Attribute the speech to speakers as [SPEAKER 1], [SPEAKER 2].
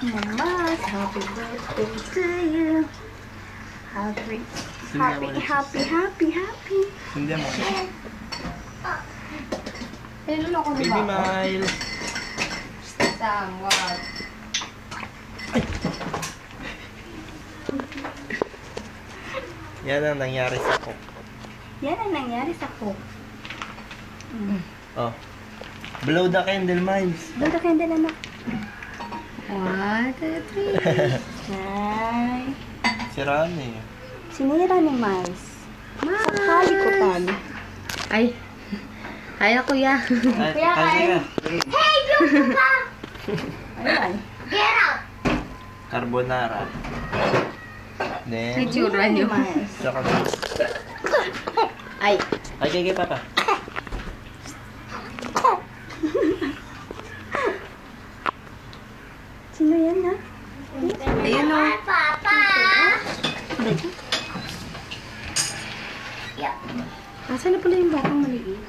[SPEAKER 1] Mama, happy birthday to you. Happy.
[SPEAKER 2] Hindi mo.
[SPEAKER 1] Hello ko
[SPEAKER 2] Baby Miles.
[SPEAKER 1] Somewhat.
[SPEAKER 2] Yan ang nangyari sa Coke.
[SPEAKER 1] Yan ang nangyari sa Coke.
[SPEAKER 2] Oh. Blow the candle, Miles.
[SPEAKER 1] Blow the candle, anak. 1, 2, 3. Ay.
[SPEAKER 2] Siraan eh.
[SPEAKER 1] Sinira ni Miles. Sa kalikutan.
[SPEAKER 3] Ay. Kaya kuya.
[SPEAKER 1] Kuya,
[SPEAKER 2] Kaya.
[SPEAKER 1] Hey, yung ka! Ayan. Get out!
[SPEAKER 2] Carbonara. Then,
[SPEAKER 3] May tsura niyo.
[SPEAKER 1] Miles.
[SPEAKER 2] saka
[SPEAKER 1] Ay.
[SPEAKER 2] Ay, kay Papa.
[SPEAKER 1] Sino yan, ha?
[SPEAKER 3] Ayun o.
[SPEAKER 1] Papa!
[SPEAKER 3] Asan na pala yung batang maliit?